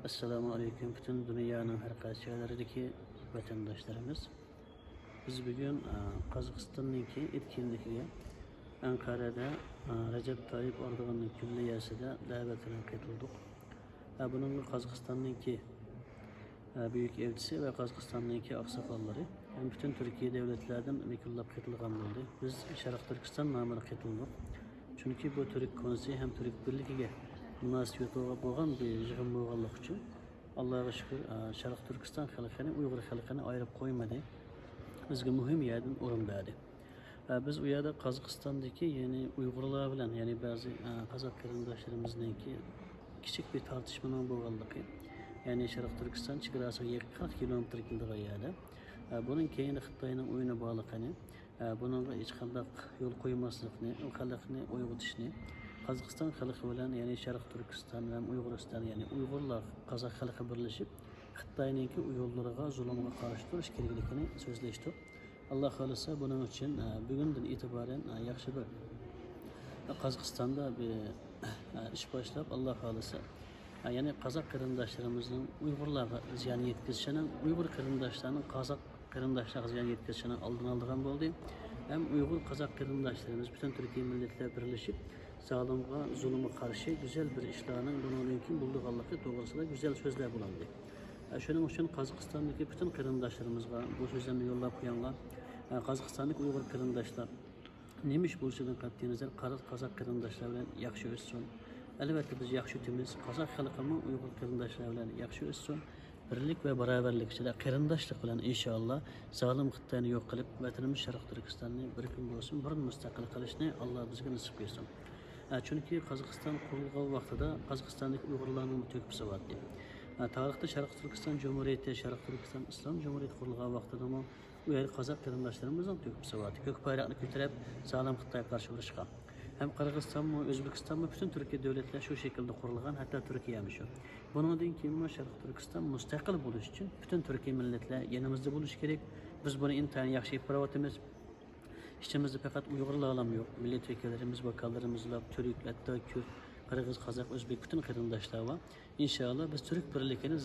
Assalamu aleyküm bütün dünyanın her qaysi yerlerdeki vatandaşlarımız. Biz bugün Kazakistan'daki etkinliğe Ankara'da Recep Tayyip Erdoğan'ın külliyesinde davetine katıldık. Bunun Kazakistan'daki büyük elçisi ve Kazakistan'daki aksakalları hem bütün Türkiye devletlerden vekillap katılgan oldu. Biz Şarkı Türkistan namına katıldık. Çünkü bu Türk konseyi hem Türk birliğine münasebet olan bir yığın boğanlık için Allah'a şükür Şarkı Türkistan halkını Uygur halkını ayırıp koymadı. Bizge mühim yerden orun verdi. Biz o yerde Kazakistan'daki yani Uygurlar bilen yani bazı Kazak kardeşlerimizdenki küçük bir tartışmanın boğanlığı. Yani Şarkı Türkistan çıkarsa 40 kilometre kildiği yerde. Bunun keyini Xitayning oyuna bağlıqını, bunun hech qanday yo'l qo'ymaslikni, u xalqni uyg'otishni, Qozog'iston xalqi bilan, ya'ni Sharq Turkiston va Uyg'uriston, ya'ni Uyg'urlar, Qozoq xalqi birlashib, Xitoyninki u yo'llariga, zulmga qarshi turish kerakligini so'zlashdi. Alloh xolisa buning uchun bugundan e'tiboran yaxshi bir Qozog'istonda bir ish boshlab, Alloh xolisa yani Kazak qarindoshlarımızın Uyg'urlarga ziyon yetkazishini, Uyg'ur qarindoshlarning Qozaq qarindoshlarga ziyon yetkazishini oldini olgan bo'ldi. Hem Uyg'ur Qozaq qarindoshlarimiz bütün Türkiye milletler birleşip zalimga, zulmga qarshi güzel bir ishlarning buni mumkin bo'lganligi to'g'risida güzel so'zlar bo'landi. Shuning uchun Qozog'istondagi bütün qarindoshlarımızga bu so'zlarni yo'llab qo'yganlar, Qozog'istonlik Uyg'ur qarindoshlar neymiş bo'lishdan qat'iy nazar Qozaq qarindoshlar bilan yaxshi o'tsin. Elbette biz yaxshi o'tamiz. Qozoq xalqimi Uyg'ur qarindoshlar bilan yaxshi o'tsin. Birlik ve beraberlik ichida qarindoshlik bilan inshaalloh zalim Xitoyni yo'q qilib, vatanimiz Sharq Turkistonni bir kun bo'lsin, bir mustaqil qilishni Alloh bizga nasib qilsin. Chunki Qozog'iston qurilgan vaqtida Qozog'istonlik Uyg'urlarning to'kpisi bor edi. Tarixda Sharq Turkiston Cumhuriyeti, Sharq Turkiston Islom Cumhuriyeti qurilgan vaqtida mu u yer Qozoq qarindoshlarimizning to'kpisi bor edi. Ko'k bayroqni ko'tarib, zalim Xitoyga qarshi urushgan. Hem Kırgızistan mı, Özbekistan mı, bütün Türkiye devletler şu şekilde kurulgan, hatta Türkiye mi şu. Bunun için ki Şarkı Türkistan müstakil buluş için bütün Türkiye milletler yanımızda buluş gerek. Biz bunu intihar yaxshi yapavatimiz. İçimizde fakat Uygurlar alam yok. Milletvekillerimiz, bakanlarımızla, Türk, hatta Kürt, Kırgız, Kazak, Özbek bütün qarindoshlar var. İnşallah biz Türk birlikini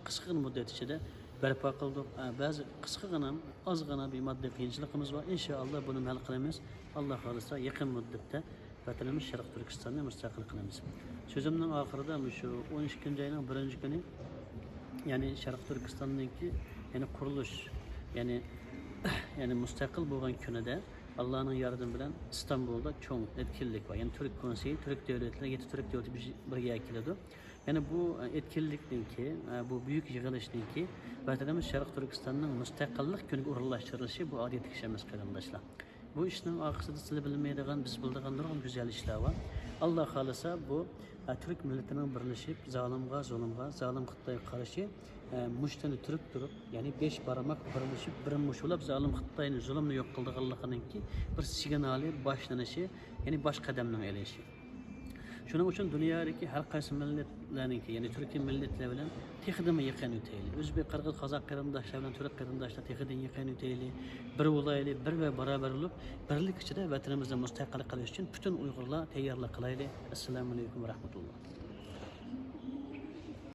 kısa müddet içinde berpa qildik. Bazı az gana bir maddi qiyinchiligimiz var. İnşallah bunu hal qilamiz. Allah xolisa yaqin muddatda vatanimiz Sharq Turkistonni mustaqil qilamiz. So'zimning oxirida shu 12 ayning 1-kuni yani Sharq Turkistondagi yani qurilish yani mustaqil bo'lgan kunida Allah'ın yardımı bilen İstanbul'da çok etkinlik var. Yani Türk Konseyi, Türk devletleri, Türk devleti birliğe ekildi. Yani bu etkinlikninki, bu büyük yığılışninki vatanımız Şarkı Türkistan'ın müstakillik günü uğurlaştırılışı bu adiyet işlemez qarindoshlar. Bu işin arkasında sizi bilmeydiğin, biz bildiğin nurgun güzel işler var. Allah xolisa bu Türk milletinin birleşip zalimga, zalim Xitoyga qarshi muştani turib yani 5 barmak birleşip bir muşulab zalim Xitoyni zulmni yo'q qildiganliginingki bir signali boshlanishi, yani baş qadamning elishi. Shuning uchun dunyodagi har qaysi millatlarningki, yani Türkiye milletleri bilan texdimi yaqin o'tayli. O'zbek, Qirg'iz, Qozoq qarindoshlar bilan Turk qarindoshlar texdimi yaqin o'tayli. Bir bo'layli, bir ve beraber bo'lib, birlik ichida vatanimizni mustaqil qilish uchun bütün Uyg'urlar tayyorlik qilayli. Assalomu alaykum va rahmatulloh.